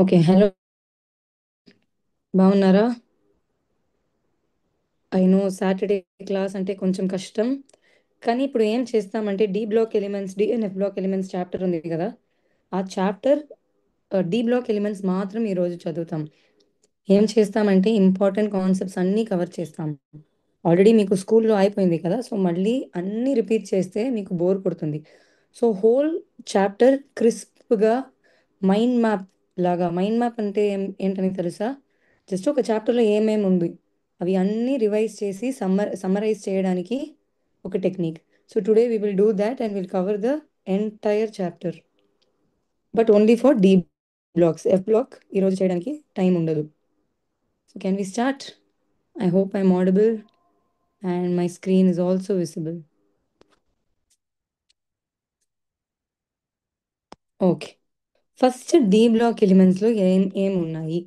Okay. Hello. బాగున్నారా? I know Saturday class అంటే కొంచెం కష్టం. కానీ ఇప్పుడు ఏం చేస్తామంటే D block elements, D and F block elements chapter ఉంది కదా! ఆ చాప్టర్ డి బ్లాక్ ఎలిమెంట్స్ మాత్రం ఈరోజు చదువుతాం. ఏం చేస్తామంటే ఇంపార్టెంట్ కాన్సెప్ట్స్ అన్నీ కవర్ చేస్తాం. ఆల్రెడీ మీకు స్కూల్‌లో అయిపోయింది కదా! సో, మళ్ళీ అన్నీ రిపీట్ చేస్తే మీకు బోర్ కొడుతుంది. సో, హోల్ చాప్టర్ క్రిస్ప్‌గా మైండ్ మ్యాప్ లాగా మైండ్ మ్యాప్ అంటే ఏంటని తెలుసా? జస్ట్ ఒక చాప్టర్‌లో ఏమేమి ఉంది. అవి అన్నీ రివైజ్ చేసి సమ్మరైజ్ చేయడానికి ఒక technique. So, today we will do that and will cover the entire chapter. But only for D blocks. F block ఈరోజు చేయడానికి టైం ఉండదు. So, can we start? I hope I'm audible and my screen is also visible. Okay. First D block ఎలిమెంట్స్‌లో ఏం ఉన్నాయి?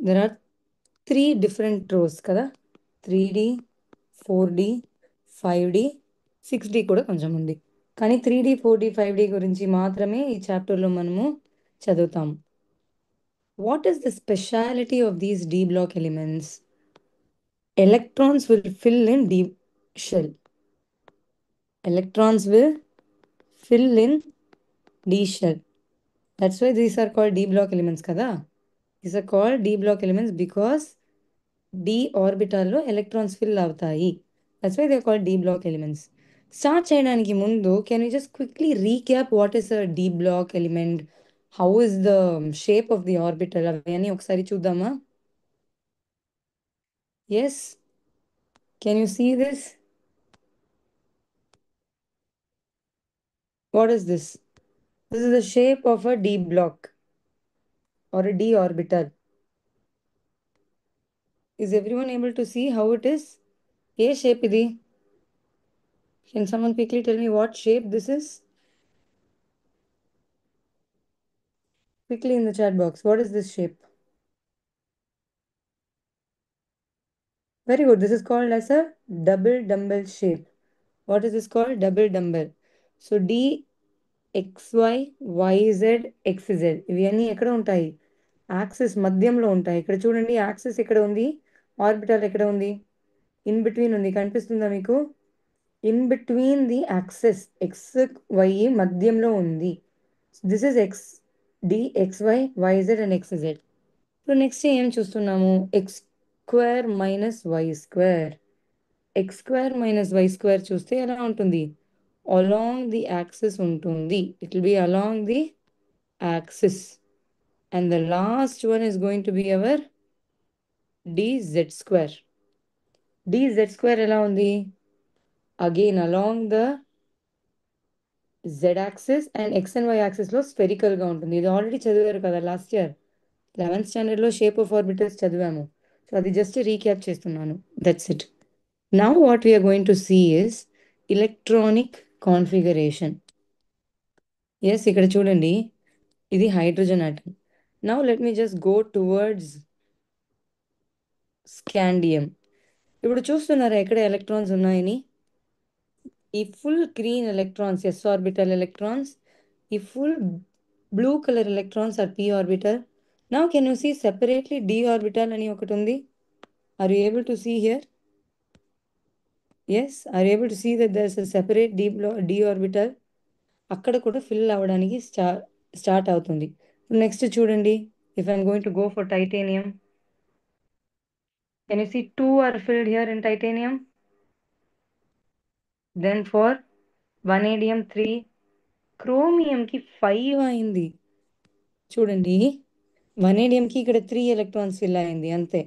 There are 3 different rose కదా! 3D, 4D, 5D, 6D కూడా కొంచెం ఉంది. కానీ 3D, 4D, 5D గురించి మాత్రమే ఈ చాప్టర్‌లో మనము చదువుతాం. What is the speciality of these D block elements? Electrons will fill in D shell. Electrons will fill in D shell. That's why these are called D block elements kada. These are called D block elements because D orbital లో electrons fill అవుతాయి. That's why they are called D block elements. Start చేయడానికి ముందు can we just quickly recap what is a D block element? How is the shape of the orbital? అవన్నీ ఒకసారి చూద్దామా? Yes? Can you see this? What is this? This is the shape of a D block or a D orbital. Is everyone able to see how it is? A shape ఇది? Can someone quickly tell me what shape this is? Quickly in the chat box. What is this shape? Very good. This is called as a double dumbbell shape. What is this called? Double dumbbell. So D, XY, YZ, XZ. ఇవి అన్నీ ఎక్కడ ఉంటాయి? Axis మధ్యంలో ఉంటాయి. ఇక్కడ చూడండి axis ఎక్కడ ఉంది? ఆర్బిటల్ ఎక్కడ ఉంది? ఇన్ బిట్వీన్ ఉంది. కనిపిస్తుందా మీకు? In between the axis X, Y మధ్యంలో ఉంది. This is X, D, XY, YZ and XZ. ఇప్పుడు నెక్స్ట్ ఏం చూస్తున్నాము? X square minus Y square. X square minus Y square చూస్తే ఎలా ఉంటుంది? అలాంగ్ ది యాక్సిస్ ఉంటుంది. It will be along the axis. And the last one is going to be our dz square. dz square ఎలా ఉంది? Again along the z axis and x and y axis లో spherical గా ఉంటుంది. ఇది already చదివారు కదా last year 11th standard లో shape of orbitals చదివాము. సో అది జస్ట్ రీక్యాప్ చేస్తున్నాను. That's it. Now what we are going to see is electronic configuration. Yes, ఇక్కడ చూడండి. ఇది hydrogen atom. Now let me just go towards scandium. ఇప్పుడు చూస్తున్నారా ఎక్కడ ఎలక్ట్రాన్స్ ఉన్నాయని? ఈ full green electrons s orbital electrons, ఈ full blue colour electrons are p orbital. Now can you see separately d orbital అని ఒకటి ఉంది? Are you able to see here? Yes, are you able to see that there's a separate d orbital? అక్కడ కూడా fill అవ్వడానికి start అవుతుంది. Next చూడండి. If I'm going to go for titanium, can you see 2 are filled here in titanium? Then for vanadium 3, క్రోమియంకి 5 అయింది. చూడండి, వనేడియంకి ఇక్కడ 3 electrons fill అయింది అంతే.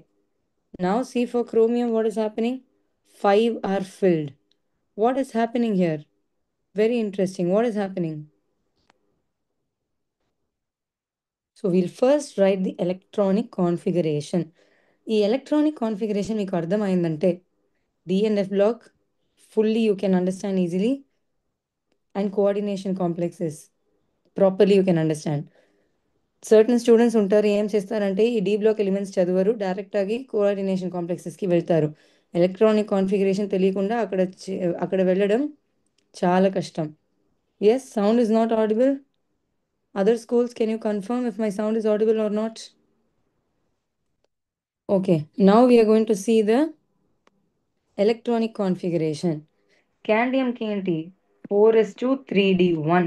Now see for chromium what is happening? 5 are filled. What is happening here? Very interesting. What is happening? So will first write the electronic configuration. ఈ electronic configuration మీకు అర్థమైందంటే DNF block fully you can understand easily and coordination complexes properly you can understand. Certain students ఉంటారు ఏం చేస్తారంటే ఈ D block elements చదవరు, direct ఆగి coordination కాంప్లెక్సెస్కి వెళ్తారు. ఎలక్ట్రానిక్ కాన్ఫిగరేషన్ తెలియకుండా అక్కడ వెళ్ళడం చాలా కష్టం. Yes, sound is not audible. Other schools, can you confirm if my sound is audible or not? Okay, now we are going to see the electronic configuration. Candium TNT 4s2 3d1.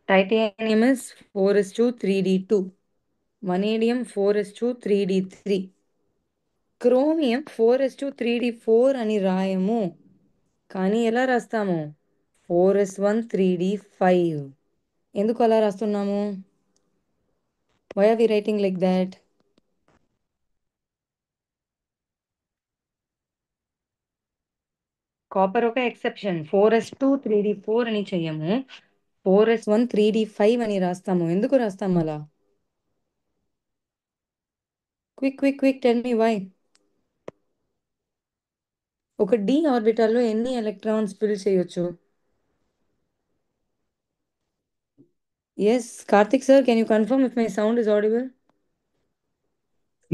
Titanium is 4s2 3d2. Vanadium 4s2 3d3. Chromium 4s2 3d4 అని రాయము. కానీ ఎలా రాస్తాము? 4s1 3d5. ఎందుకు అలా రాస్తున్నాము? Why are we writing like that? Copper ఒక exception. 4s2 3d4 అని చెయ్యము. 4s1 3d5 అని రాస్తాము. ఎందుకు రాస్తాము అలా? Quick tell me why. ఒక d ఆర్బిటాల్లో ఎన్ని ఎలక్ట్రాన్స్ ఫిల్ చేయొచ్చు? Yes, Karthik sir, can you confirm if my sound is audible?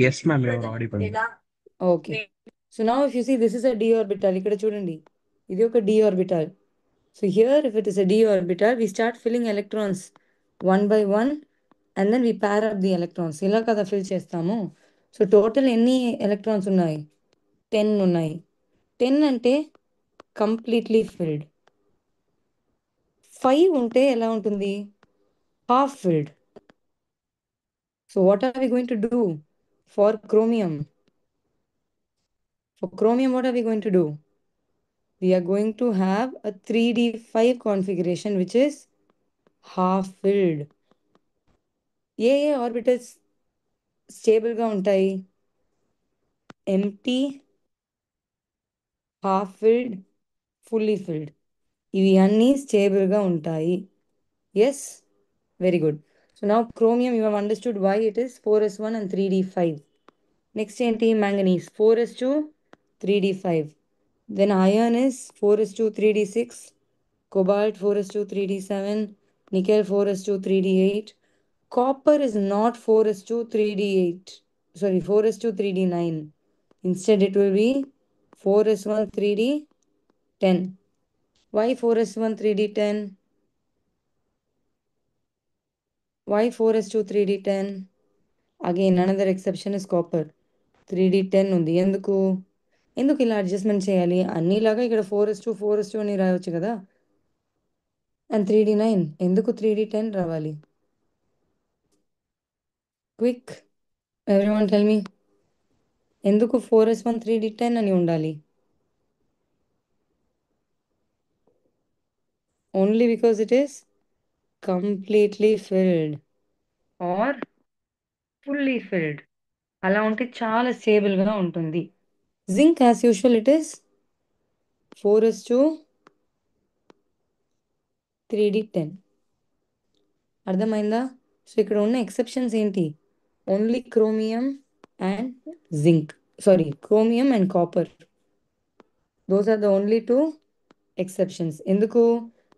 Yes, ma'am, you're audible. Okay. So now if you see this is a d orbital, ఇక్కడ చూడండి. ఇది ఒక d orbital. So here if it is a d orbital, we start filling electrons one by one and then we pair up the electrons. ఇలా కదా fill చేస్తాము. So total ఎన్ని electrons ఉన్నాయి? 10 ఉన్నాయి. 10 అంటే కంప్లీట్లీ ఫిల్డ్. 5 ఉంటే ఎలా ఉంటుంది? Half filled. So what are we going to do for chromium? For chromium, what are we going to do? We are going to have a 3d5 configuration which is half filled. ఏ ఏ orbitals స్టేబుల్గా ఉంటాయి? Empty, half filled, fully filled. ఇవి అన్నీ స్టేబుల్గా ఉంటాయి. Yes, very good. So now chromium you have understood why it is 4s1 and 3d5. Next ఏంటి? Manganese 4s2 3d5. Then iron is 4s2 3d6, cobalt 4s2 3d7, nickel 4s2 3d8. Copper is not 4s2 3d8. Sorry, 4s2 3d9. Instead, it will be 4s1 3d10. Why 4s1 3d10? Why 4s2 3d10? Again, another exception is copper. 3d10 ఉంది. ఎందుకు? ఎందుకు ఇలా adjustment చేయాలి? అన్నిలాగా ఇక్కడ 4s2 అని రాయొచ్చు కదా. And 3d9 ఎందుకు 3d10 రావాలి? Quick, everyone tell me. ఎందుకు 4s1 3d10 అని ఉండాలి? Only because it is completely filled or fully filled. అలా ఉంటే చాలా స్టేబుల్గా ఉంటుంది. Zinc as usual it is 4s2 3d10. అర్థమైందా? సో ఇక్కడ ఉన్న ఎక్సెప్షన్స్ ఏంటి? Only chromium and zinc. Sorry, chromium and copper. Those are the only two exceptions. ఎందుకు?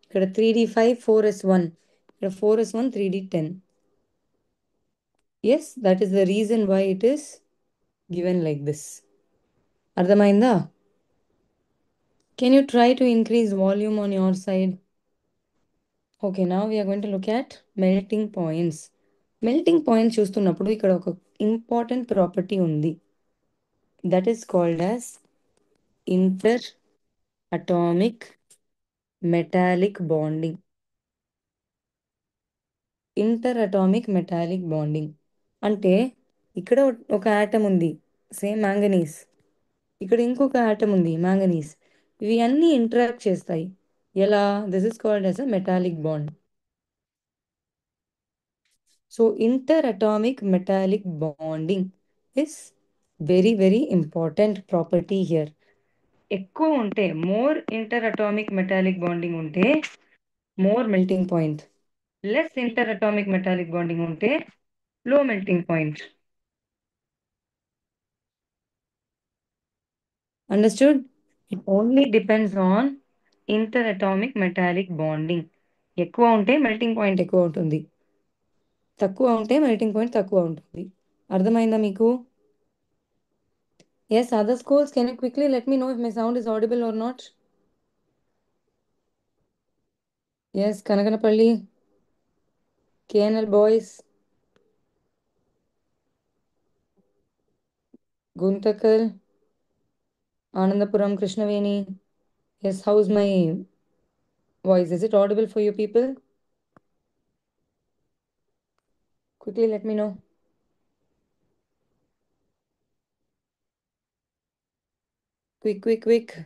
ఇక్కడ 3d5 4s1, ఇక్కడ 4s1 3d10. Yes, that is the reason why it is given like this. అర్థమైందా? Can you try to increase volume on your side? Okay, now we're going to look at melting points. Melting point చూస్తున్నప్పుడు ఇక్కడ ఒక important property ఉంది. That is called as inter atomic metallic bonding. Inter atomic metallic bonding అంటే ఇక్కడ ఒక atom ఉంది, same manganese. ఇక్కడ ఇంకొక ఆటం ఉంది, మ్యాంగనీస్. ఇవి అన్నీ ఇంటరాక్ట్ చేస్తాయి. ఎలా? This is called as a metallic bond. So inter atomic metallic bonding is very very important property here. ఎక్కువ ఉంటే, more inter atomic metallic bonding ఉంటే more melting point. Less inter atomic metallic bonding ఉంటే low melting point. Understood? It only depends on inter atomic metallic bonding. ఎక్కువ ఉంటే melting point ఎక్కువ ఉంటుంది, తక్కువ ఉంటే మెల్టింగ్ పాయింట్ తక్కువ ఉంటుంది. అర్థమైందా మీకు? Yes, other schools, can you quickly let me know if my sound is audible or not? Yes, Kanakanapalli. KNL boys, Guntakal, Anandapuram, Krishnaveni. Yes, how's my voice? Is it audible for you people? Quickly let me know. Quick, quick, quick.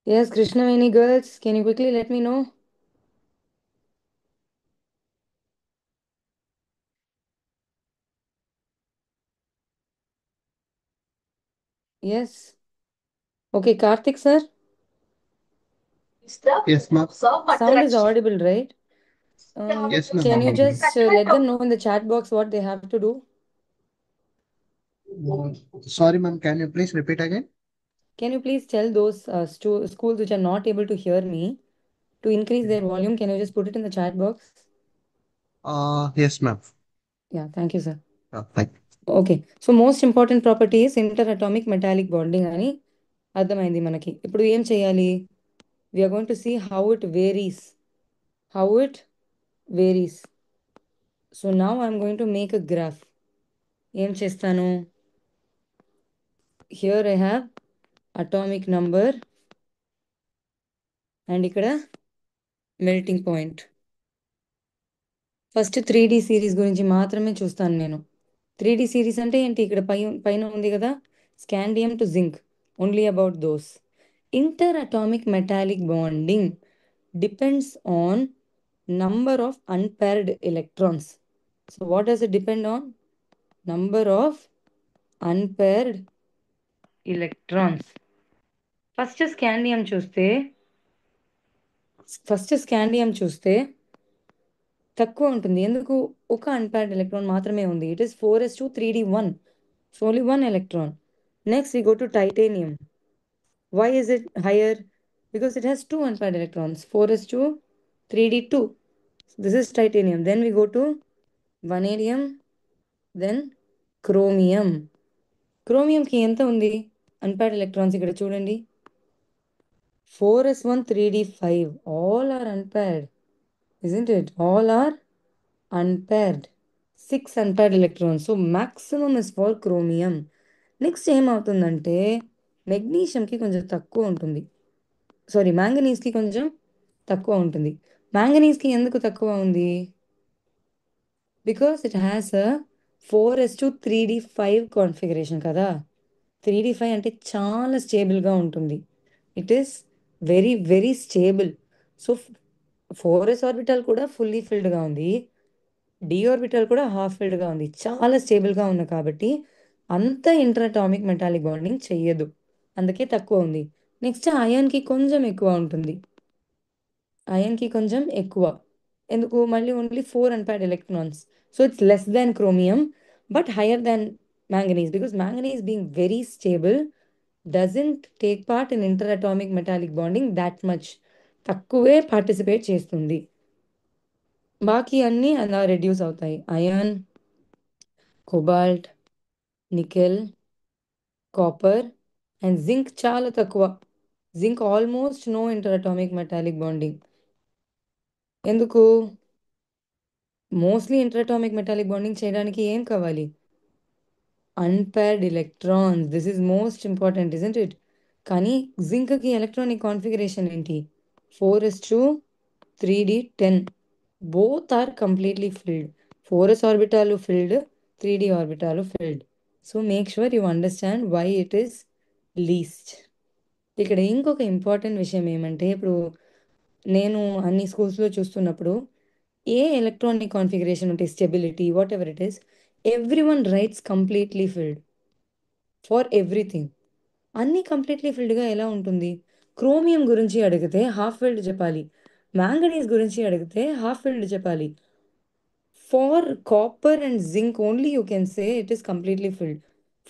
Yes, Krishnaveni girls, can you quickly let me know? Yes. Okay, Karthik sir, Yes, ma'am. sound is audible, right? Yes, ma'am. Can you Audible. just let them know in the chat box what they have to do? Sorry, ma'am. Can you please repeat again? Can you please tell those schools which are not able to hear me to increase their volume? Can you just put it in the chat box? Yes, ma'am. Yeah, thank you, sir. Thank okay so most important property is inter atomic metallic bonding అని అర్థమైంది మనకి. ఇప్పుడు ఏం చేయాలి? We're going to see how it varies. So now I'm going to make a graph. ఏం చేస్తాను? Here I have atomic number and ఇక్కడ melting point. First 3D series గురించి మాత్రమే చూస్తాను నేను. 3D సిరీస్ అంటే ఏంటి? ఇక్కడ పైన ఉంది కదా, scandium to zinc. Only about those. Inter atomic metallic bonding depends on number of unpaired electrons. So what does it depend on? Number of unpaired electrons. First scandium చూస్తే తక్కువ ఉంటుంది. ఎందుకు? ఒక అన్పేర్డ్ ఎలక్ట్రాన్ మాత్రమే ఉంది. It is 4s2 3d1. So only one electron. Next we go to titanium. Why is it higher? Because it has two unpaired electrons, 4s2 3d2. This is titanium. Then we go to vanadium, then chromium. Chromium కి ఎంత ఉంది unpaired electrons? ఇక్కడ చూడండి, 4s1 3d5. All are unpaired, isn't it? All are unpaired. 6 unpaired electrons. So maximum is for chromium. Next ఏమవుతుందంటే మెగ్నీషియంకి కొంచెం తక్కువ ఉంటుంది. Sorry, మ్యాంగనీస్కి కొంచెం తక్కువ ఉంటుంది. మ్యాంగనీస్కి ఎందుకు తక్కువ ఉంది? Because it has a 4s2 3d5 configuration కదా. 3d5 అంటే చాలా స్టేబుల్గా ఉంటుంది. It is very very stable. So 4s orbital కూడా ఫుల్లీ ఫిల్డ్గా ఉంది, డి ఆర్బిటాల్ కూడా హాఫ్ ఫిల్డ్గా ఉంది. చాలా స్టేబుల్గా ఉంది కాబట్టి అంత ఇంటర్ అటామిక్ మెటాలిక్ బాండింగ్ చెయ్యదు, అందుకే తక్కువ ఉంది. నెక్స్ట్ అయాన్కి కొంచెం ఎక్కువ ఉంటుంది. అయాన్కి కొంచెం ఎక్కువ ఎందుకు? మళ్ళీ only 4 unpaired electrons. So it's less than chromium but higher than manganese, because manganese being very stable doesn't take part in interatomic metallic bonding that much. తక్కువే పార్టిసిపేట్ చేస్తుంది. బాకీ అన్నీ అలా రెడ్యూస్ అవుతాయి. Iron, cobalt, nickel, copper and zinc చాలా తక్కువ. Zinc almost no interatomic metallic bonding. ఎందుకు? Mostly interatomic metallic bonding చేయడానికి ఏం కావాలి? Unpaired electrons. This is most important, isn't it? కానీ జింక్కి ఎలక్ట్రానిక్ కాన్ఫిగరేషన్ ఏంటి? 4s2 3d10. Both are completely filled. 4s ఆర్బిటాలు ఫిల్డ్, 3d ఆర్బిటాలు filled. So make sure you understand why it is least. ఇక్కడ ఇంకొక ఇంపార్టెంట్ విషయం ఏమంటే, ఇప్పుడు నేను అన్ని స్కూల్స్లో చూస్తున్నప్పుడు ఏ ఎలక్ట్రానిక్ కాన్ఫిగరేషన్ ఉంటే stability what ever it is, every one rights completely field for everything. అన్నీ కంప్లీట్లీ ఫిల్డ్గా ఎలా ఉంటుంది? క్రోమియం గురించి అడిగితే హాఫ్ ఫిల్డ్ చెప్పాలి, మ్యాంగనీస్ గురించి అడిగితే హాఫ్ ఫిల్డ్ చెప్పాలి. For copper and zinc only you can say it is completely field.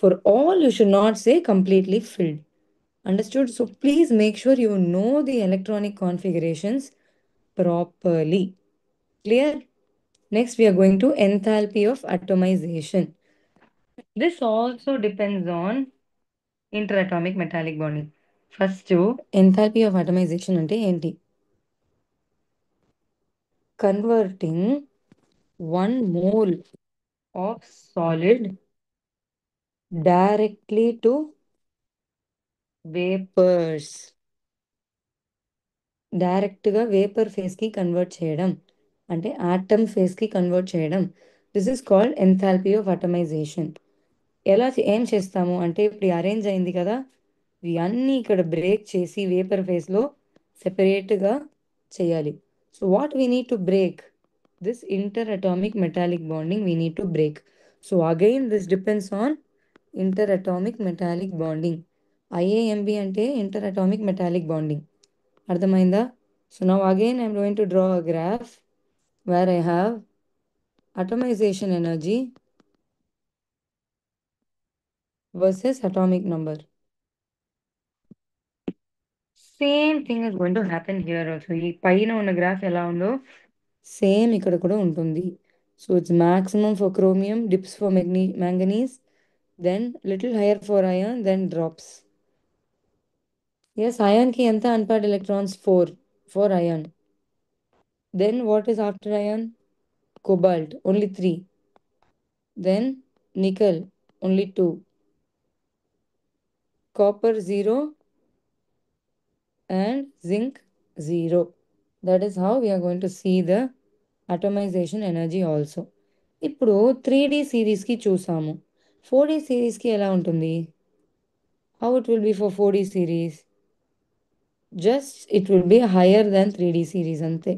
For all you should not say completely field. Understood? So please make sure you know the electronic configurations properly. Clear? Next, we are going to enthalpy of atomization. This also depends on interatomic metallic bonding. First enthalpy of atomization అంటే ఏంటి? Converting 1 mole of solid directly to vapors. డైరెక్ట్గా vapour ఫేస్కి convert చేయడం అంటే atom ఫేస్కి convert చేయడం. This is called enthalpy of atomization. ఏం చేస్తాము అంటే ఇప్పుడు అరేంజ్ అయింది కదా, ఇవి అన్నీ ఇక్కడ బ్రేక్ చేసి వేపర్ ఫేస్లో సెపరేట్గా చేయాలి. So what we need to break? This inter atomic metallic bonding we need to break. So again this depends on inter atomic metallic bonding. IAMB అంటే ఇంటర్ అటామిక్ మెటాలిక్ బాండింగ్. అర్థమైందా? So now again I'm going to draw a graph where I have atomization energy versus atomic number. Same thing is going to happen here also. ఈ పైన ఉన్న graph ఎలా ఉందో same ఇక్కడ కూడా ఉంటుంది. So it's maximum for chromium, dips for manganese, then little higher for iron, then drops. Yes, iron ki ఎంత unpaired electrons? 4 for iron. Then what is after iron? Cobalt, only 3. Then nickel, only 2. Copper 0 and zinc 0. That is how we are going to see the atomization energy also. ఇప్పుడు 3D సిరీస్కి చూసాము. 4D సిరీస్కి ఎలా ఉంటుంది? How it will be for 4D series? Just it will be higher than 3D series అంతే.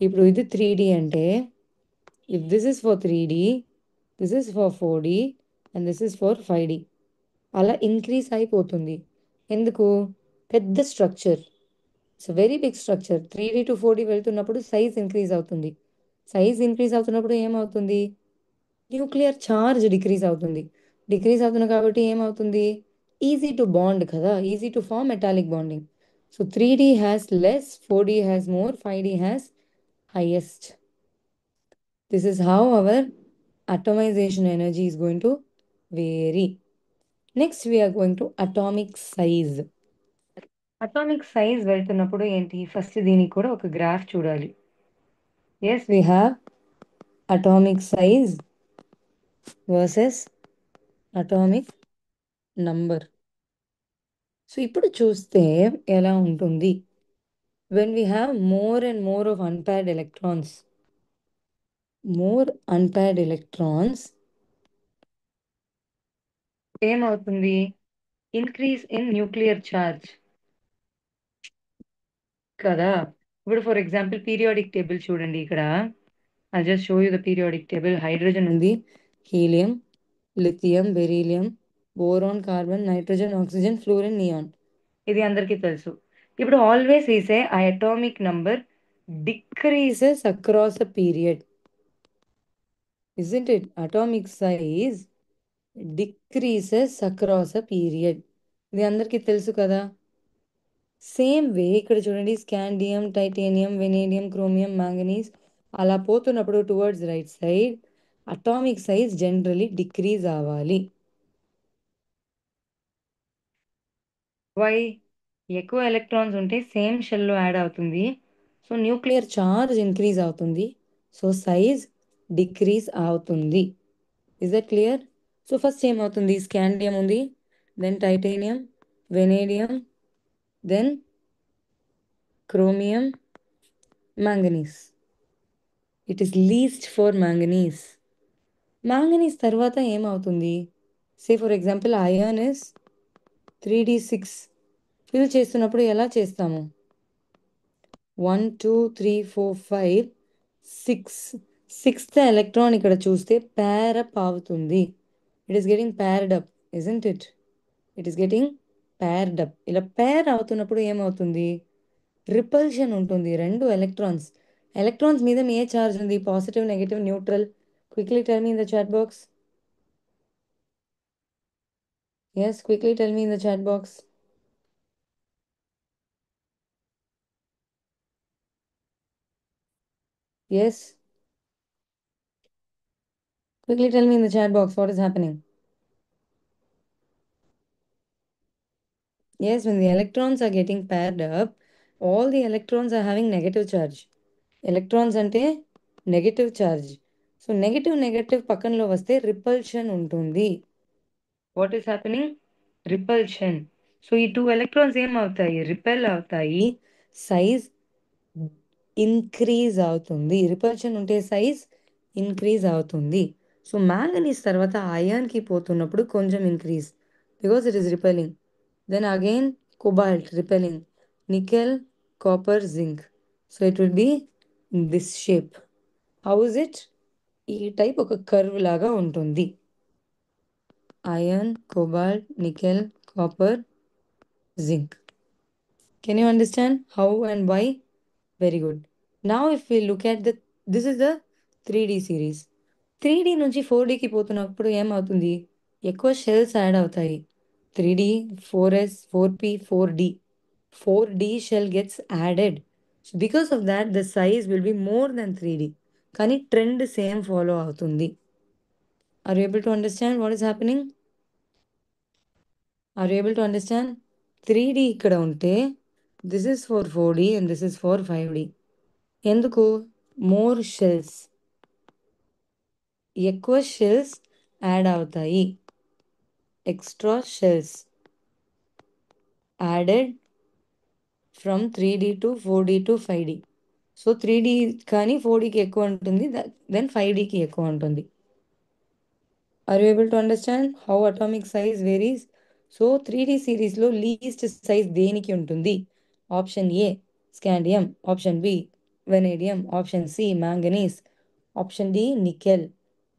ఇప్పుడు ఇది 3D అంటే if this is for 3D, this is for 4D and this is for 5D. అలా increase అయిపోతుంది. ఎందుకు? పెద్ద structure, it's very big structure. 3D to 4D వెళ్తున్నప్పుడు size increase అవుతుంది. సైజ్ ఇంక్రీజ్ అవుతున్నప్పుడు ఏమవుతుంది? న్యూక్లియర్ ఛార్జ్ డిక్రీజ్ అవుతుంది. డిక్రీజ్ అవుతుంది కాబట్టి ఏమవుతుంది? ఈజీ టు బాండ్ కదా, easy to form metallic bonding. So 3D has less, 4D has more, 5D has highest. This is how our atomization energy is going to vary. Next we are going to atomic size. Atomic size వెళ్తున్నప్పుడు ఏంటి? First దీనికి కూడా ఒక graph చూడాలి. Yes, we have atomic size versus atomic number. So ఇప్పుడు చూస్తే ఎలా ఉంటుంది? When we have more and more of unpaired electrons, ఏమవుతుంది? ఇంక్రీజ్ ఇన్ న్యూక్లియర్ ఛార్జ్ కదా. ఇప్పుడు ఫర్ ఎగ్జాంపుల్ పీరియాడిక్ టేబుల్ చూడండి. ఇక్కడ I just show you the periodic table. Hydrogen ఉంది, helium, lithium, beryllium, boron, carbon, nitrogen, oxygen, fluorine, neon. ఇది అందరికీ తెలుసు. ఇప్పుడు always we say atomic number decreases across a period, isn't it? Atomic size decreases across a period. ఇది అందరికీ తెలుసు కదా. Same way ఇక్కడ చూడండి, scandium, titanium, vanadium, chromium, manganese అలా పోతున్నప్పుడు towards right side atomic size generally decrease అవ్వాలి. Why? ఎక్కువ ఎలక్ట్రాన్స్ ఉంటే సేమ్ షెల్లో యాడ్ అవుతుంది. సో న్యూక్లియర్ ఛార్జ్ ఇంక్రీజ్ అవుతుంది. సో సైజ్ డిక్రీజ్ అవుతుంది. Is that clear? So first ఏమవుతుంది? స్కాండియం ఉంది, then titanium, vanadium, then chromium, manganese. It is least for manganese. Manganese తర్వాత ఏమవుతుంది? Say for example iron is 3d6. Fill చేస్తున్నప్పుడు ఎలా చేస్తాము? 1 2 3 4 5 6. Sixth electron ఇక్కడ చూస్తే పేర్ అప్ అవుతుంది. It is getting paired up, isn't it? It is getting paired up. ఇలా pair అవుతున్నప్పుడు ఏమవుతుంది? రిపల్షన్ ఉంటుంది. రెండు ఎలక్ట్రాన్స్ మీద ఏ చార్జ్ ఉంది? Positive, negative, neutral? Quickly tell me in the chat box. Yes, quickly tell me in the chat box. Yes, quickly tell me in the chat box what is happening. Yes, when the electrons are getting paired up, all the electrons are having negative charge. Electrons అంటే negative charge. So negative negative పక్కనలో వస్తే repulsion ఉంటుంది. What is happening? Repulsion. So ఈ two electrons ఏమవుతాయి? Repel అవుతాయి. Size increase అవుతుంది. Repulsion ఉంటే size increase అవుతుంది. సో మ్యాంగనీస్ తర్వాత అయాన్కి పోతున్నప్పుడు కొంచెం increase because it is repelling. Then again cobalt repelling. Nickel, copper, zinc. So it will be this shape. How is it? ఈ టైప్ ఒక కర్వ్ లాగా ఉంటుంది. Iron, cobalt, nickel, copper, zinc. Can you understand how and why? Very good. Now if we look at this is the 3D series. 3D నుంచి 4Dకి పోతున్నప్పుడు ఏమవుతుంది? ఎక్కువ shells add అవుతాయి. 3D, 4S, 4P, 4D. 4D shell gets added. So because of that, the size will be more than 3D. కానీ trend same follow అవుతుంది. Are you able to understand what is happening? Are you able to understand? 3D ఇక్కడ ఉంటే this is for 4D and this is for 5D. ఎందుకు? More shells, ఎక్కువ shells add అవుతాయి. Extra shells added from 3D to 4D to 5D. సో 3D కానీ 4Dకి ఎక్కువ ఉంటుంది, దెన్ 5Dకి ఎక్కువ ఉంటుంది. Are you able to understand how atomic size varies? So 3D సిరీస్లో లీస్ట్ సైజ్ దేనికి ఉంటుంది? Option A scandium, option B vanadium, option C manganese, option D nickel.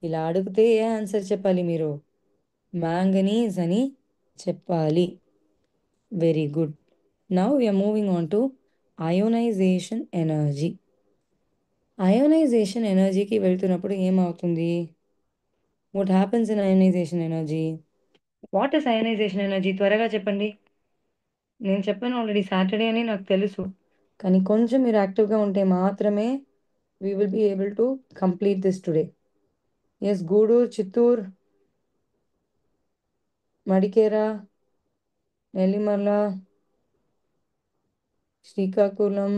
ఇలా అడిగితే ఏ ఆన్సర్ చెప్పాలి మీరు? మ్యాంగనీస్ అని చెప్పాలి. Very good. Now we are moving on to ionization energy. Ionization ఎనర్జీకి వెళ్తున్నప్పుడు ఏమవుతుంది? What happens in ionization energy? What is ionization energy? త్వరగా చెప్పండి. నేను చెప్పాను ఆల్రెడీ సాటర్డే అని నాకు తెలుసు, కానీ కొంచెం మీరు యాక్టివ్గా ఉంటే మాత్రమే we will be able to complete this today. Yes, Gudur, Chittoor, Madikera, Nellimarla, Srikakulam,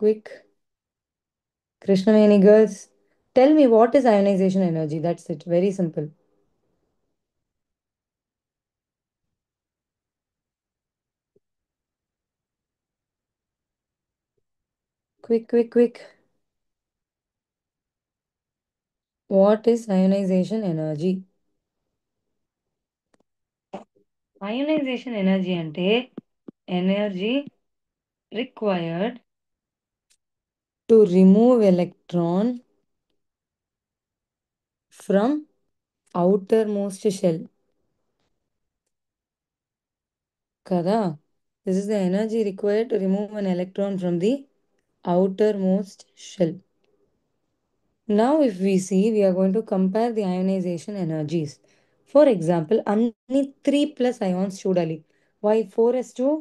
quick, Krishnaveni girls, tell me what is ionization energy? That's it. Very simple. Quick, quick, quick. What is ionization energy? Ionization energy ante energy required to remove electron from outermost shell. Kada? This is the energy required to remove an electron from the outermost shell. Now, if we see, we are going to compare the ionization energies. For example, అన్ని 3 plus ions చూడాలి. Why 4s2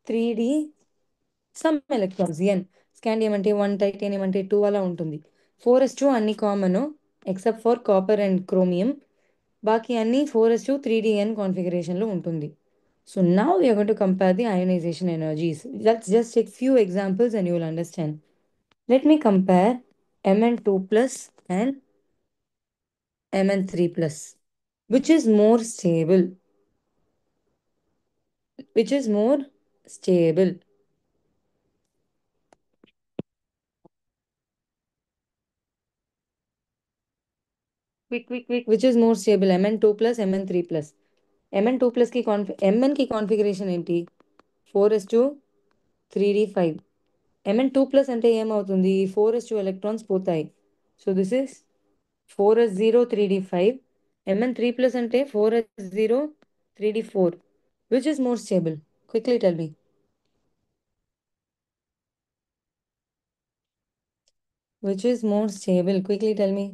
3d some electrons n. Scandium అంటే 1, titanium అంటే 2 అలా ఉంటుంది. 4s2 అన్ని common except for copper and chromium. బాకీ అన్ని 4s2 3dn కాన్ఫిగరేషన్లో ఉంటుంది. So now we are going to compare the ionization energies. Let's just take few examples and you will understand. Let me compare Mn2 plus and Mn3 plus. Which is more stable? Which is more stable? Quick, quick, quick. Which is more stable? Mn2 plus, Mn3 plus. Mn2 plus की Mn की configuration ఏంటి? 4s2 3d5. Mn2 plus అంటే ఏమవుతుంది? 4s2 electrons పోతాయి. So this is 4s0 3d5. Mn3 plus అంటే 4s0 3d4. Which is more stable? Quickly tell me. Which is more stable? Quickly tell me.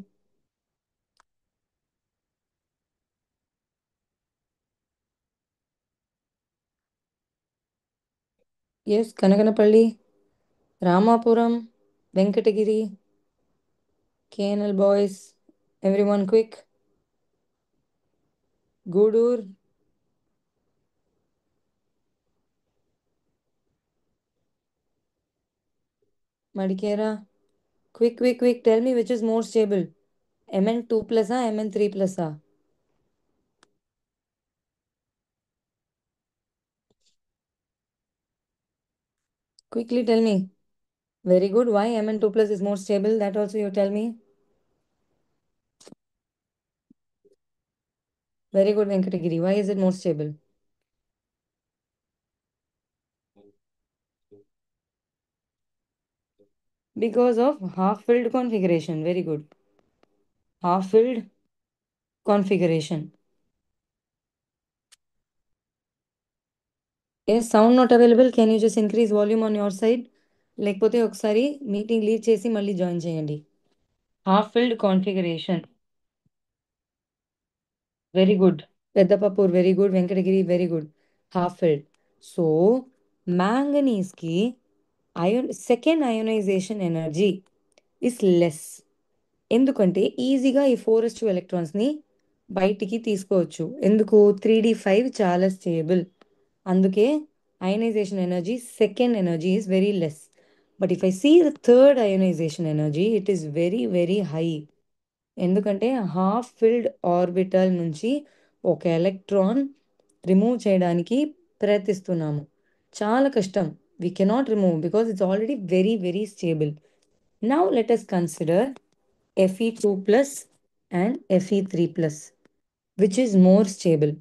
Yes, Kanakanapalli, Ramapuram, Venkatagiri, KNL boys, everyone quick. Gudur, Madikera. Quick, quick, quick. Tell me which is more stable. Mn2 plus or Mn3 plus? Quickly tell me. Very good. Why Mn2 plus is more stable? That also you tell me. Very good, Venkatagiri. Why is it more stable? Because of half-filled configuration. Very good. Half-filled configuration. Yes, sound not available. Can you just increase volume on your side? లేకపోతే ఒకసారి meeting leave చేసి మళ్ళీ join చేయండి. Half filled configuration. Very good. Peddapappur very good. Venkatagiri very good. Half filled. So మ్యాంగనీస్కి second ionization energy is less. ఎందుకంటే ఈజీగా ఈ 4s2 ఎలక్ట్రాన్స్ని బయటికి తీసుకోవచ్చు. ఎందుకు? 3d5 చాలా స్టేబుల్. అందుకే ionization energy, second energy is very less. But if I see the third ionization energy, it is very, very high. ఎందుకంటే హాఫ్ ఫిల్డ్ ఆర్బిటల్ నుంచి ఒక ఎలక్ట్రాన్ రిమూవ్ చేయడానికి ప్రయత్నిస్తున్నాము. చాలా కష్టం. We cannot remove because it's already very, very stable. Now let us consider Fe2 plus and Fe3 plus. Which is more stable?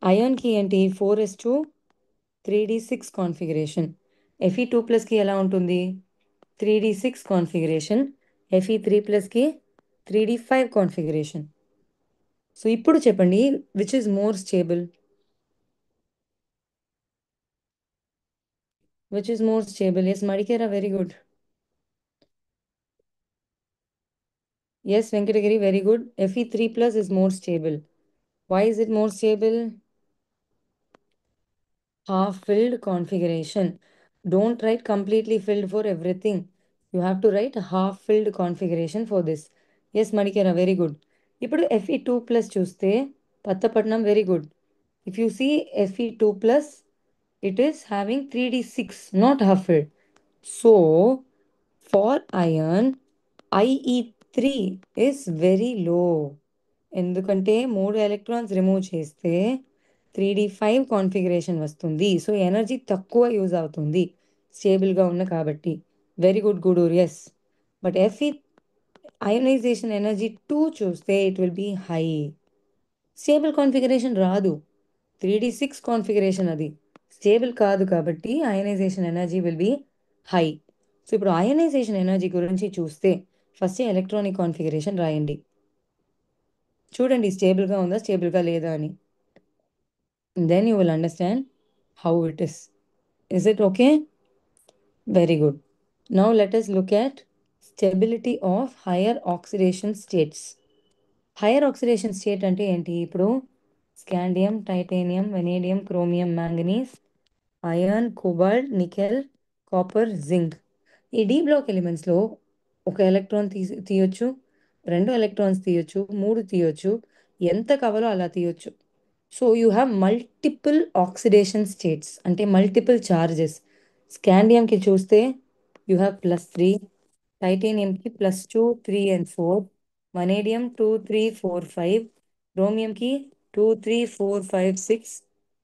Ion ki ఏంటి? 4s2 3d6 configuration. Fe2 ప్లస్కి ఎలా ఉంటుంది? 3d6 configuration. Fe3 ప్లస్కి 3d5 configuration. So ఇప్పుడు చెప్పండి, which is more stable? Which is more stable? Yes Madikera, very good. Yes Venkatagiri, very good. Fe3 plus is more stable. Why is it more stable? Half filled configuration. Don't write completely filled for everything. You have to write half filled configuration for this. Yes, Madikera, very good. ఇప్పుడు Fe2 plus చూస్తే Pattapatnam very good. If you see Fe2 plus, it is having 3d6, not half filled. So for iron, IE3 is very low. ఎందుకంటే 3 electrons remove చేస్తే 3d5 configuration వస్తుంది. So energy తక్కువ use అవుతుంది స్టేబుల్గా ఉన్న కాబట్టి. Very good Gudur, yes. But Fe ionisation energy 2 చూస్తే it will be high. Stable configuration రాదు. 3d6 కాన్ఫిగరేషన్ అది స్టేబుల్ కాదు కాబట్టి ionisation energy will be high. So ఇప్పుడు అయనైజేషన్ ఎనర్జీ గురించి చూస్తే ఫస్ట్ ఎలక్ట్రానిక్ కాన్ఫిగరేషన్ రాయండి. చూడండి స్టేబుల్గా ఉందా స్టేబుల్గా లేదా అని. Then you will understand how it is. Is it okay? Very good. Now let us look at stability of higher oxidation states. Higher oxidation state అంటే ఏంటి? ఇప్పుడు scandium, titanium, vanadium, chromium, manganese, iron, cobalt, nickel, copper, zinc. ఈ D block ఎలిమెంట్స్లో ఒక electron తీయొచ్చు, 2 electrons తీయొచ్చు, 3 తీయొచ్చు, ఎంత కావాలో అలా తీయొచ్చు. So you have multiple oxidation states అంటే మల్టిపుల్ చార్జెస్. స్కాండియంకి చూస్తే యూ హ్యావ్ +3, టైటానియంకి +2, 3 and 4, వనేడియం 2, 3, 4, 5, క్రోమియంకి 2, 3, 4, 5, 6,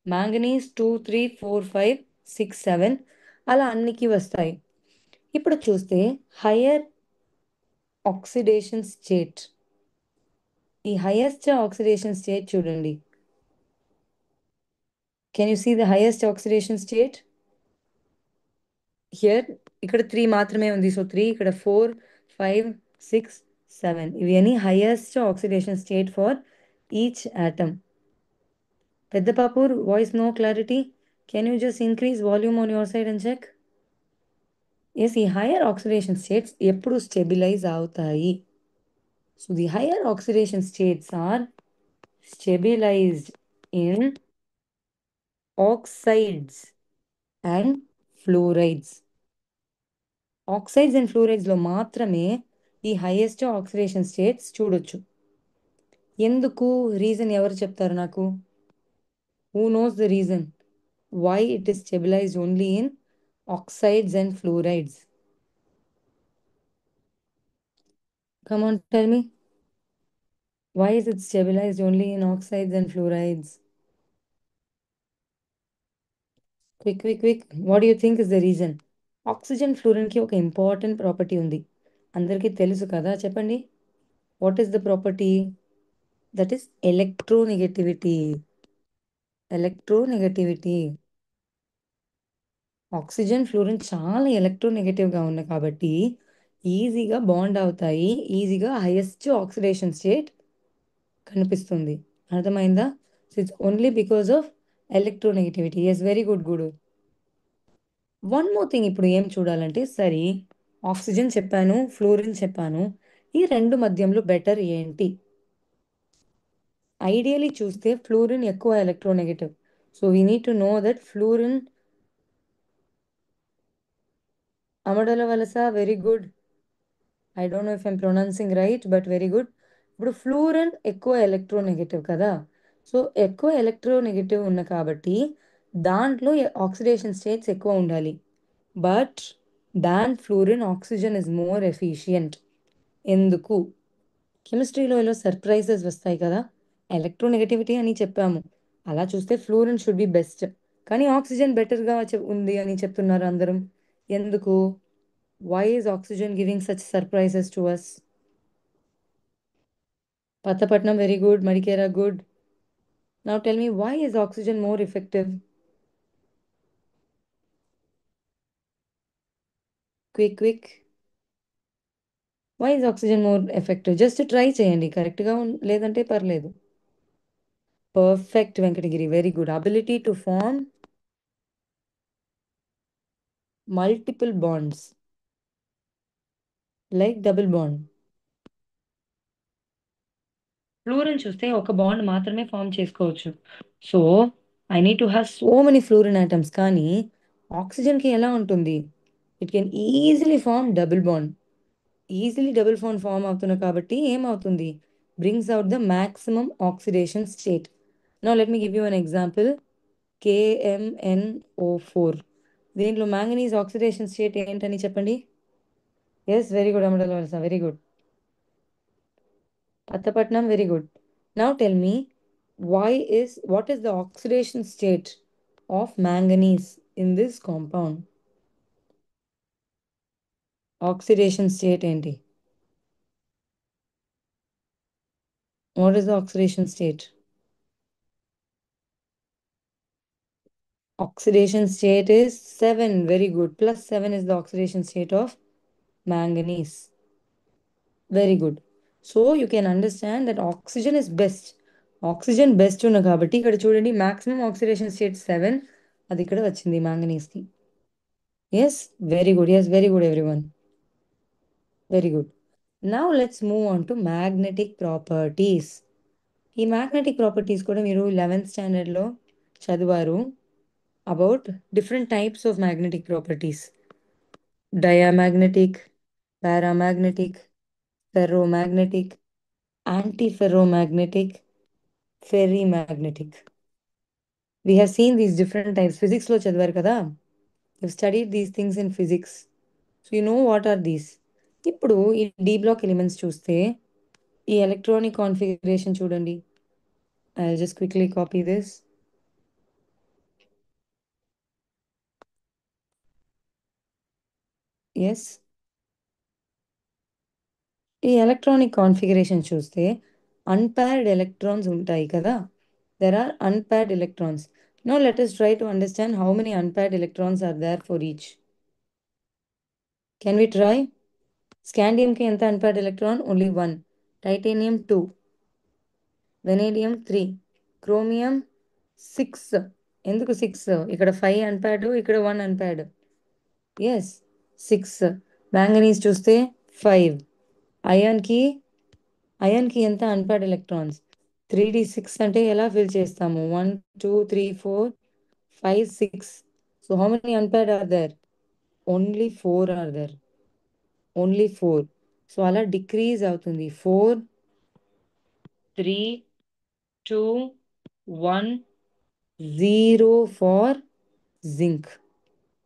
మ్యాంగనీస్ 2, 3, 4, 5, 6, 7 అలా అన్నికి వస్తాయి. ఇప్పుడు చూస్తే హయ్యర్ ఆక్సిడేషన్ స్టేట్. ఈ హైయెస్ట్ ఆక్సిడేషన్ స్టేట్ చూడండి. Can you see the highest oxidation state? Here ఇక్కడ 3 మాత్రమే ఉంది. సో 3, ఇక్కడ 4, 5, 6, 7 ఇవి అని highest oxidation state for each atom. Peddapappur, voice no clarity. Can you just increase volume on your side and check? Yes, ఈ higher oxidation states ఎప్పుడు stabilize అవుతాయి? So the higher oxidation states are stabilized in oxides and fluorides. Oxides and ఫ్లోరైడ్స్లో మాత్రమే ఈ highest oxidation states చూడొచ్చు. ఎందుకు reason ఎవరు చెప్తారు నాకు? Who knows the reason why it is stabilized only in oxides and fluorides? Come on tell me. Why is it stabilized only in oxides and fluorides? Quick, quick, quick. What do you think is the reason? Oxygen ఫ్లోరిన్కి ఒక important property ఉంది. అందరికీ తెలుసు కదా, చెప్పండి. What is the property? That is electronegativity. Electronegativity. Oxygen fluorine చాలా ఎలక్ట్రోనెగటివ్గా ఉన్నాయి కాబట్టి ఈజీగా బాండ్ అవుతాయి, ఈజీగా హైయెస్ట్ ఆక్సిడేషన్ స్టేట్ కనిపిస్తుంది. అర్థమైందా? So it's only because of electronegativity. Yes, very good good. One more thing ఇప్పుడు ఏం చూడాలంటే, సరే ఆక్సిజన్ చెప్పాను, ఫ్లోరిన్ చెప్పాను, ఈ రెండు మధ్యంలో బెటర్ ఏంటి? ఐడియలీ చూస్తే ఫ్లోరిన్ ఎక్కువ electronegative. So we need to know that fluorine. Amadalavalasa, very good. I don't know if I'm pronouncing right, but very good. ఇప్పుడు ఫ్లోరిన్ ఎక్కువ ఎలక్ట్రోనెగటివ్ కదా, సో ఎక్కువ ఎలక్ట్రోనెగటివ్ ఉన్న కాబట్టి దాంట్లో ఆక్సిడేషన్ స్టేట్స్ ఎక్కువ ఉండాలి. But than fluorine oxygen is more efficient. ఎందుకు? కెమిస్ట్రీలో ఇలా సర్ప్రైజెస్ వస్తాయి కదా. ఎలక్ట్రోనెగటివిటీ అని చెప్పాము, అలా చూస్తే ఫ్లోరిన్ షుడ్ బి బెస్ట్, కానీ ఆక్సిజన్ బెటర్గా ఉంది అని చెప్తున్నారు అందరం. ఎందుకు? Why is oxygen giving such surprises to us? Pattapatnam, very good. Madikera, good. Now tell me, why is oxygen more effective? Quick quick. Why is oxygen more effective? Just try చేయండి, కరెక్ట్గా లేదంటే పర్లేదు. Perfect Venkatagiri, very good. Ability to form multiple bonds like double bond. Fluorine చూస్తే ఒక bond మాత్రమే form చేసుకోవచ్చు. So I need to have so many fluorine atoms. కానీ ఆక్సిజన్కి ఎలా ఉంటుంది? It can easily form double bond. Easily double bond form అవుతుంది కాబట్టి ఏమవుతుంది? Brings out the maximum oxidation state. Now let me give you an example. KMnO4. దీంట్లో manganese oxidation state ఏంటని చెప్పండి. ఎస్, వెరీ గుడ్ అమడల్ వలస, very good. Patapatnam, very good. Now tell me, what is the oxidation state of manganese in this compound? Oxidation state ఏంటి? What is the oxidation state? Oxidation state is 7. Very good. +7 is the oxidation state of manganese. Very good. So you can understand that oxygen is best. Oxygen best ఉన్న కాబట్టి ఇక్కడ చూడండి, maximum oxidation state 7, అది ఇక్కడ వచ్చింది మ్యాంగనీస్కి. Yes, very good. Yes, very good everyone. Very good. Now let's move on to magnetic properties. ఈ magnetic properties కూడా మీరు 11th స్టాండర్డ్లో చదివారు. About different types of magnetic properties: diamagnetic, paramagnetic, ferromagnetic, antiferromagnetic, ferrimagnetic. We have seen these different types. ఫిజిక్స్లో చదివారు కదా, you studied these things in physics. So you know what are these. ఇప్పుడు ఈ D block elements చూస్తే ఈ electronic configuration చూడండి. I'll just quickly copy this. Yes. ఈ electronic configuration చూస్తే అన్పేర్డ్ ఎలక్ట్రాన్స్ ఉంటాయి కదా. There are unpaired electrons. Now let us try to understand how many unpaired electrons are there for each. Can we try? స్కాండియంకి ఎంత unpaired electron? Only 1. Titanium 2, vanadium 3, chromium 6. ఎందుకు 6? ఇక్కడ 5 unpaired, ఇక్కడ 1 unpaired. Yes, 6. Manganese చూస్తే 5. అయాన్కి అయాన్కి ఎంత unpaired electrons? 3d6 అంటే ఎలా fill చేస్తాము? 1 2 3 4 5 6. So how many unpaired are there? Only 4 are there. Only 4. So అలా డిక్రీజ్ అవుతుంది. 4 3, 2, 1, 0 for zinc.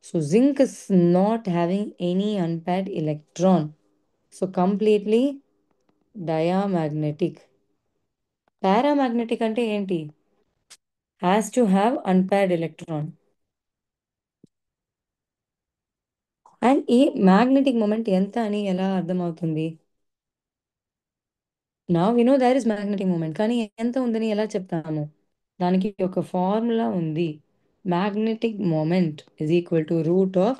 So zinc is not having any unpaired electron. So completely diamagnetic. Paramagnetic అంటే ఏంటి? Has to have unpaired electron. And ఈ magnetic moment ఎంత అని ఎలా అర్థమవుతుంది? నా we know there is magnetic moment, కానీ ఎంత ఉందని ఎలా చెప్తాము? దానికి ఒక ఫార్ములా ఉంది. Magnetic moment is equal to root of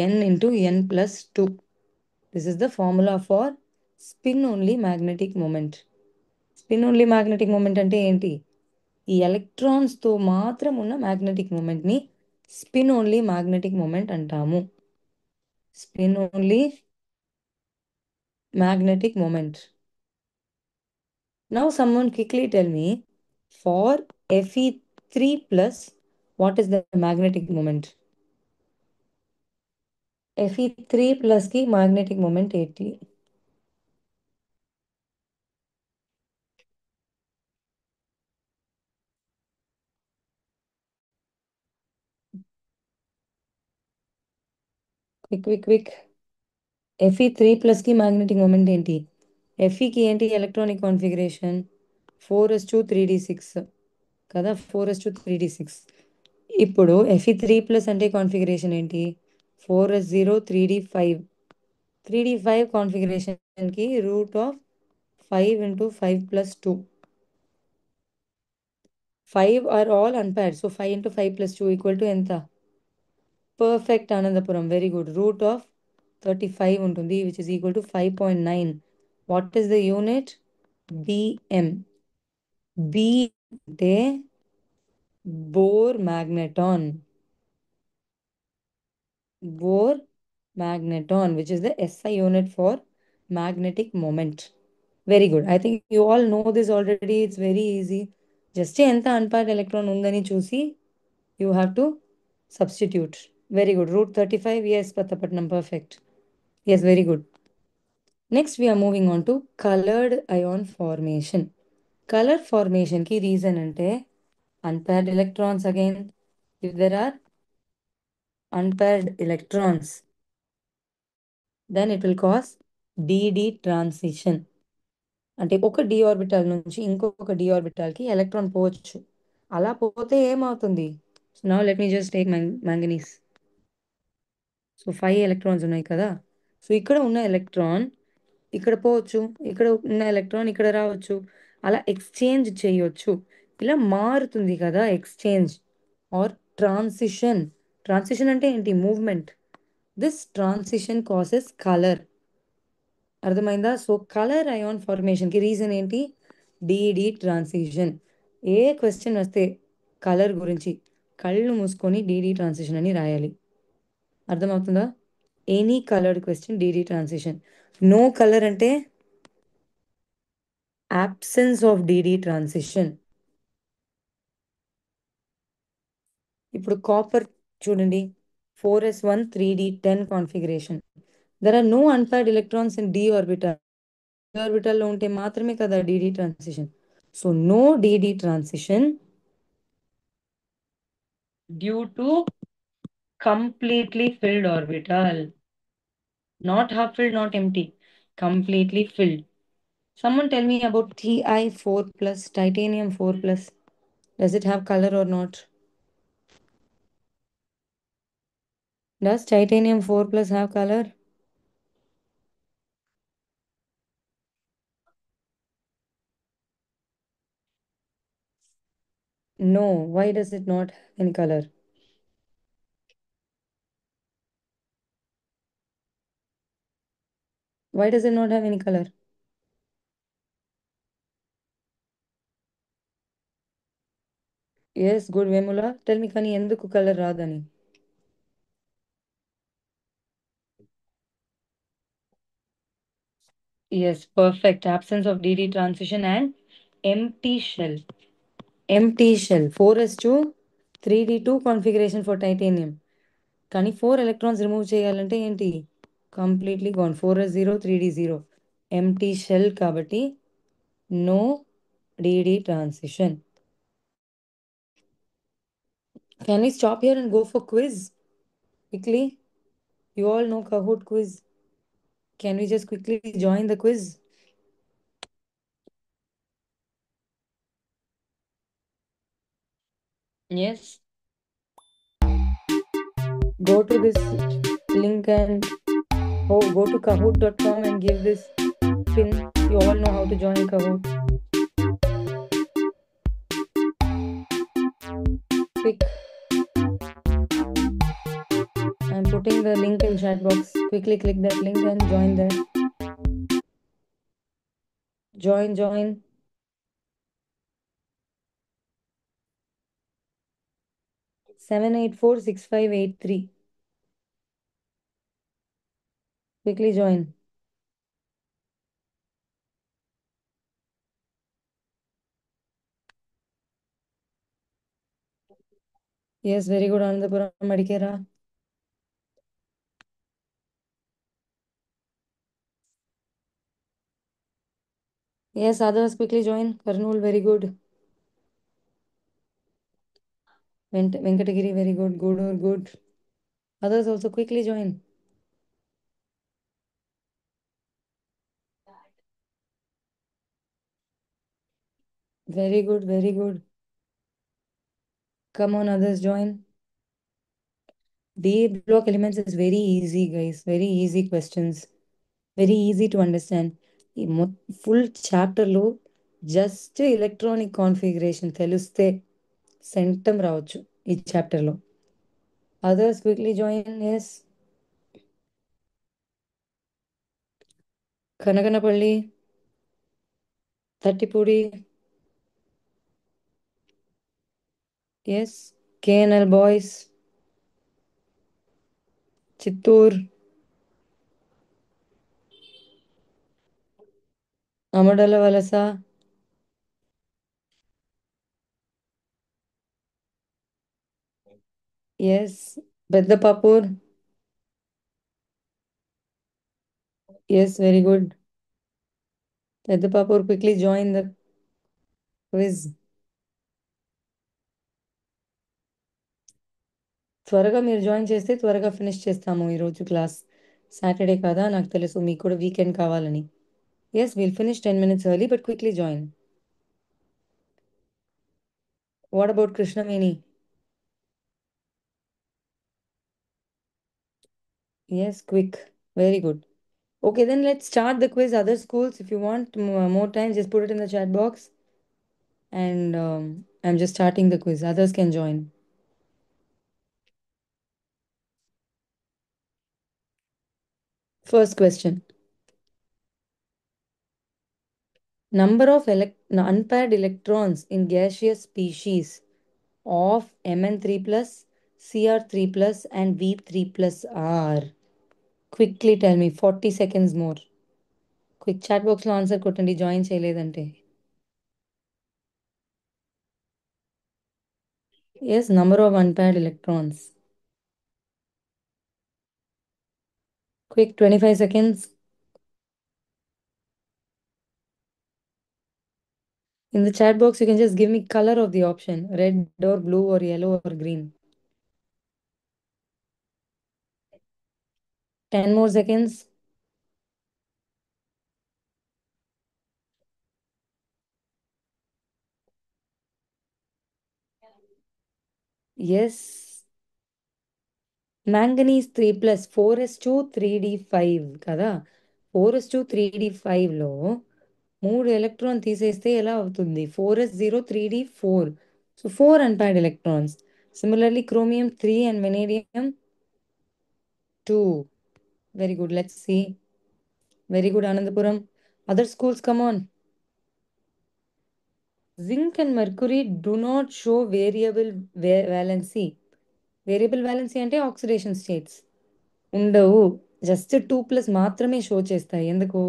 n into n plus two. This is the formula for spin only magnetic moment. Spin only magnetic moment అంటే ఏంటి? ఈ ఎలక్ట్రాన్స్తో మాత్రం ఉన్న మ్యాగ్నెటిక్ మూమెంట్ని స్పిన్ ఓన్లీ మ్యాగ్నెటిక్ మూమెంట్ అంటాము. Spin only magnetic moment. Now someone quickly tell me, for Fe3 plus, what is the magnetic moment? Fe3 plus की magnetic moment 80. Quick. Fe3 plus की magnetic moment ఏంటి? Fe की ఏంటి electronic configuration? 4s2 3d6 కదా, 4s2 3d6. ఇప్పుడు Fe3 plus అంటే configuration ఏంటి? 4s0 3d5. 3d5 కాన్ఫిగరేషన్కి root of 5 into 5 plus 2. 5 are all unpaired. So 5 into 5 plus 2 equal to ఎంత? Perfect, Anandapuram. Very good. Root of 35 ఉంటుంది, which is equal to 5.9. What is the unit? BM. B అంటే Bohr magneton. Bohr magneton, which is the SI unit for magnetic moment. Very good. I think you all know this already. It's very easy. Just ఎంత unpaired electron ఉందని చూసి you have to substitute. Very good. Root 35. Yes, Patapatnam. Perfect. Yes, very good. Next, we are moving on to colored ion formation. Color formation ki reason ante unpaired electrons again. If there are unpaired electrons, then it will cause dd transition. అంటే ఒక d orbital నుంచి ఇంకొక d ఆర్బిటాల్కి electron పోవచ్చు. అలా పోతే ఏమవుతుంది? Now let మీ just take manganese. So 5 electrons ఉన్నాయి కదా. సో ఇక్కడ ఉన్న ఎలక్ట్రాన్ ఇక్కడ పోవచ్చు, ఇక్కడ ఉన్న ఎలక్ట్రాన్ ఇక్కడ రావచ్చు, అలా ఎక్స్చేంజ్ చేయొచ్చు. ఇలా మారుతుంది కదా ఎక్స్చేంజ్ ఆర్ ట్రాన్సిషన్. ట్రాన్సిషన్ అంటే ఏంటి? Movement. This transition causes colour. అర్థమైందా? సో కలర్ అయాన్ ఫార్మేషన్కి రీజన్ ఏంటి? DD transition. ఏ క్వశ్చన్ వస్తే కలర్ గురించి కళ్ళు మూసుకొని డిడి ట్రాన్సిషన్ అని రాయాలి. అర్థమవుతుందా? Any coloured question DD transition. No colour అంటే absence of DD transition. ఇప్పుడు కాపర్ చూడండి, 4s1 3d10 configuration. There are no unpaired electrons in D orbital. D ఆర్బిటల్లో ఉంటే మాత్రమే కదా DD transition. So no DD transition due to completely filled orbital. Not half filled, not empty. Completely filled. Someone tell me about Ti4 plus, titanium 4 plus. Does it have color or not? Does titanium 4 plus have color? No. Why does it not have any color? Why does it not have any color? Yes, good, Vemula. Tell me, కానీ ఎందుకు colour రాదని? Yes, perfect. Absence of DD transition and empty shell. Empty shell. 4s2 3d2 configuration for titanium. కానీ 4 electrons remove చేయాలంటే ఏంటి? Completely gone. 4s0 3d0. Empty shell కాబట్టి no DD transition. Can we stop here and go for quiz quickly? You all know Kahoot quiz. Can we just quickly join the quiz? Yes. Go to this link and go to kahoot.com and give this pin. You all know how to join Kahoot. Quick. I'm putting the link in chat box. Quickly click that link and join that. Join. 7846583. Quickly join. Yes, very good, Anandapuram Madikera. Yes, others quickly join. Karnool, very good. Venkatagiri, very good. Good. Others also quickly join. Very good. Come on, others join. D block elements is very easy, guys. Very easy questions. Very easy to understand. ఈ full చాప్టర్లో just electronic configuration తెలిస్తే centum రావచ్చు ఈ చాప్టర్లో. Others quickly join. Yes, Kanaganapalli, Tattipudi. Yes, KNL boys, Chittoor, Amadalavalasa. Yes, Peddapappur. Yes, very good. Peddapappur, quickly join the quiz. త్వరగా మీరు join చేస్తే త్వరగా ఫినిష్ చేస్తాము ఈరోజు క్లాస్. సాటర్డే కదా, నాకు తెలుసు మీకు కూడా వీకెండ్ కావాలని. Yes, will finish 10 minutes early, but quickly join. What about Krishnaveni? Yes, quick. Very good. Okay, then let's start the quiz. Other schools, if you want more time, just put it in the chat box. And I'm just starting the quiz. Others can join. First question. Number of unpaired electrons in gaseous species of Mn3 plus, Cr3 plus, and V3 plus are. Quickly tell me, 40 seconds more. Quick chat box లో answer కొట్టండి join చేయలేదంటే. Yes, number of unpaired electrons. Quick, 25 seconds. In the chat box, you can just give me color of the option, red or blue or yellow or green. 10 more seconds. Yes. Manganese 3 plus 4s2 3d5 కదా. 4s2 3d5 లో 3 electron తీసేస్తే ఎలా అవుతుంది? 4s0 3d4. So 4 unpaired electrons. Similarly, chromium 3 and vanadium 2. Very good. Let's see. Very good, Anandapuram. Other schools, come on. Zinc and mercury do not show variable valency. Variable valency అంటే oxidation states ఉండవు. Just 2+ మాత్రమే show చేస్తాయి. ఎందుకు?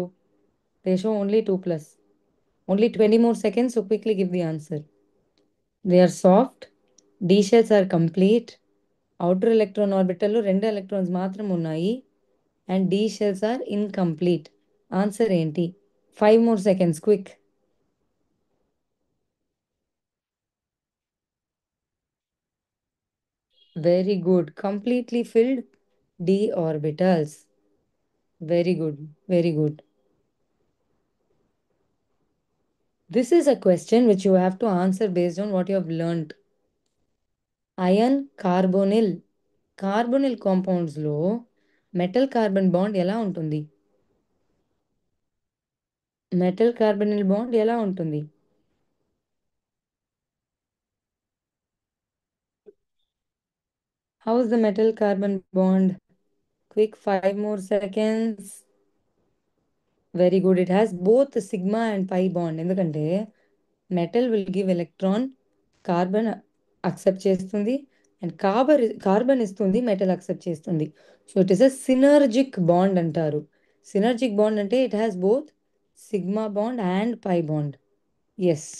They show only 2+. Only 20 more seconds, so quickly give the answer. They are soft. D shells are complete. Outer electron orbital లో 2 electrons మాత్రం ఉన్నాయి. And D shells are incomplete. Answer ఏంటి? 5 more seconds, quick. Very good. Completely filled d orbitals. Very good. Very good. This is a question which you have to answer based on what you have learnt. Iron carbonyl carbonyl కాంపౌండ్స్లో metal carbon bond ఎలా ఉంటుంది? Metal carbonyl bond ఎలా ఉంటుంది? How is the metal carbon bond? Quick 5 more seconds. Very good. It has both sigma and pi bond. ఎందుకంటే metal will give electron, carbon accept చేస్తుంది, and carbon ఇస్తుంది, metal accept చేస్తుంది. So it is a synergic bond అంటారు. Synergic bond అంటే it has both sigma bond and pi bond. Yes.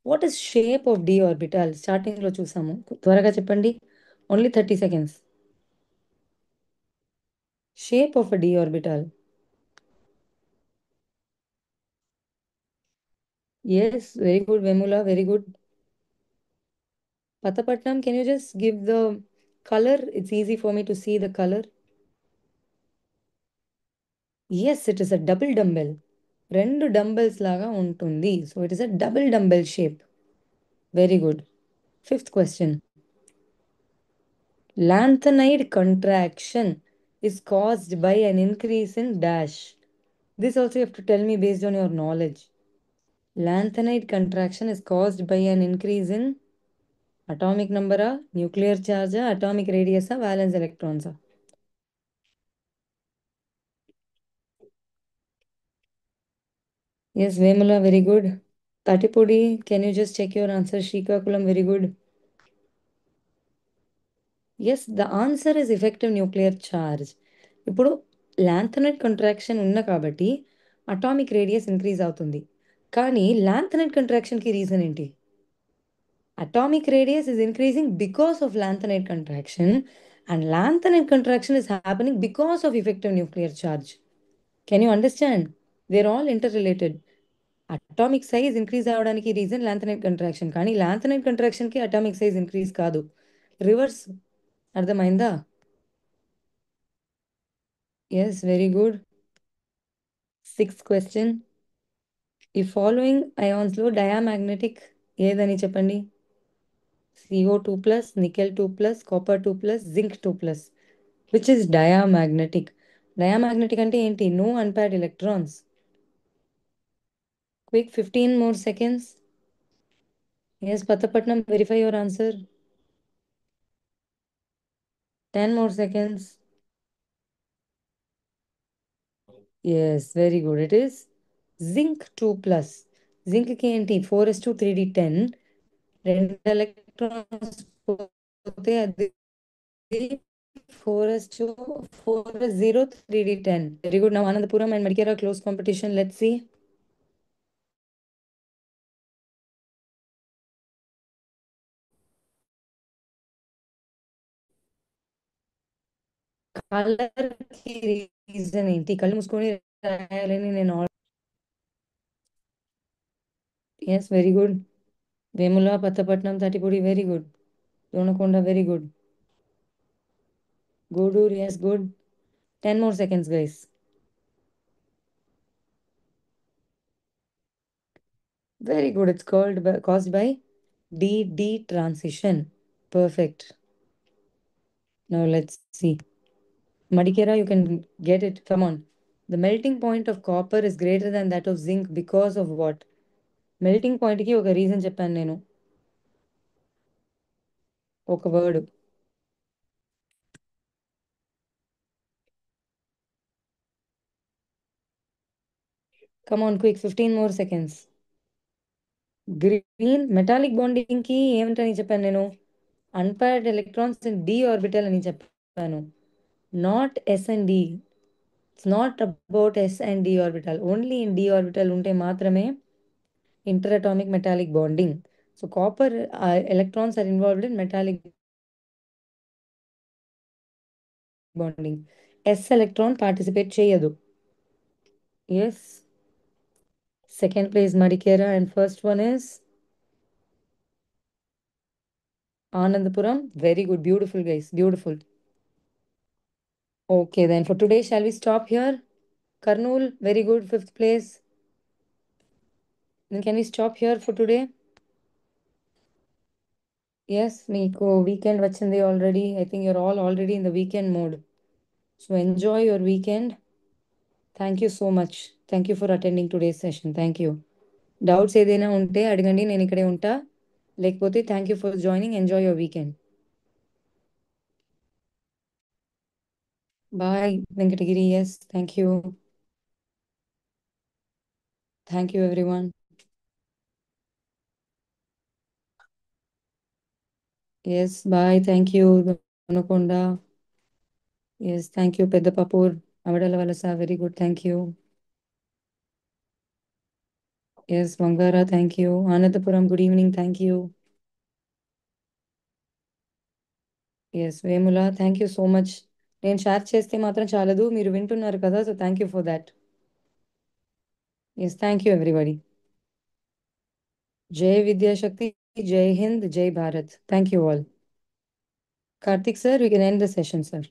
What is shape of D orbital? స్టార్టింగ్లో చూసాము, త్వరగా చెప్పండి. Only 30 seconds. Shape of a D orbital. Yes, very good Vemula, very good. Patapatnam, can you just give the color? It's easy for me to see the color. Yes, it is a double dumbbell. రెండు dumbbells లాగా ఉంటుంది. So it is a double dumbbell shape. Very good. Fifth question. Lanthanide contraction is caused by an increase in dash. This also you have to tell me based on your knowledge. Lanthanide contraction is caused by an increase in atomic number, nuclear charge, atomic radius, valence electrons. Yes, Vemula, very good. Tatipudi, can you just check your answer? Srikakulam, very good. Yes, the answer is effective nuclear charge. ఇప్పుడు lanthanide contraction ఉన్న కాబట్టి atomic radius increase అవుతుంది. కానీ lanthanide కంట్రాక్షన్కి reason ఏంటి? Atomic radius is increasing because of lanthanide contraction, and lanthanide contraction is happening because of effective nuclear charge. Can you understand? They're all interrelated. Atomic size increase అవ్వడానికి reason lanthanide contraction, కానీ lanthanide కంట్రాక్షన్కి atomic size increase కాదు, reverse. అర్థమైందా? Yes, very good. Sixth question. ఈ following అయాన్స్లో diamagnetic ఏదని చెప్పండి? CO2+, Nickel 2+, Copper 2+, Zinc 2+. Which is diamagnetic? Diamagnetic అంటే ఏంటి? No unpaired electrons. Quick 15 more seconds. Yes, Patapatnam, verify your answer. 10 more seconds. Yes, very good. It is Zinc 2+. Zinc కి ఏంటి? 4s2 3d10. రెండు electrons పోతే అది 4s2 4s0 3d10. Very good. Now Anandapuram and Madikera close competition. Let's see. Colour కి reason ఏంటి? కళ్ళు మూసుకొని రాయాలని నేను. Yes, very good. Vemula, Pattapatnam, Tattipudi, very good. Donakonda, very good. Gudur, yes, good. 10 more seconds, guys. Very good. It's caused by DD transition. Perfect. Now let's see. Madikera, you can get it. Come on. The melting point of copper is greater than that of zinc because of what? Melting point ki oka reason చెప్పాను నేను. ఒక word. Come on, quick. 15 more seconds. Green metallic bonding కి ఏమిటని చెప్పాను నేను? Unpaired electrons in D orbital అని చెప్పాను. Not S and D. It's not about S and D orbital. Only in D orbital ఉంటే మాత్రమే interatomic metallic bonding. So copper electrons are involved in metallic bonding. S electron participate చేయదు. Yes. Second place Madikera and first one is Anandapuram, very good. Beautiful, guys. Beautiful. Okay, then for today, shall we stop here? Karnool, very good. Fifth place. Then can we stop here for today? Yes, మీకు weekend వచ్చింది already. I think you're all already in the weekend mode. So enjoy your weekend. Thank you so much. Thank you for attending today's session. Thank you. Doubts ఏదైనా ఉంటే అడగండి, నేను ఇక్కడే ఉంటా. లేకపోతే thank you for joining. Enjoy your weekend. Bye Venkatagiri. Yes, thank you. Thank you everyone. Yes, bye. Thank you Anukonda. Yes, thank you Peddapappur. Amadalavalasa, very good. Thank you. Yes, Vangara. Thank you. Anantapur, good evening. Thank you. Yes, Vemula. Thank you so much. నేను share చేస్తే మాత్రం చాలదు, మీరు వింటున్నారు కదా, so thank you for that. Yes, thank you everybody. జై విద్యాశక్తి, జై హింద్, జై Bharat. Thank you all. Karthik sir, we can end the session, sir.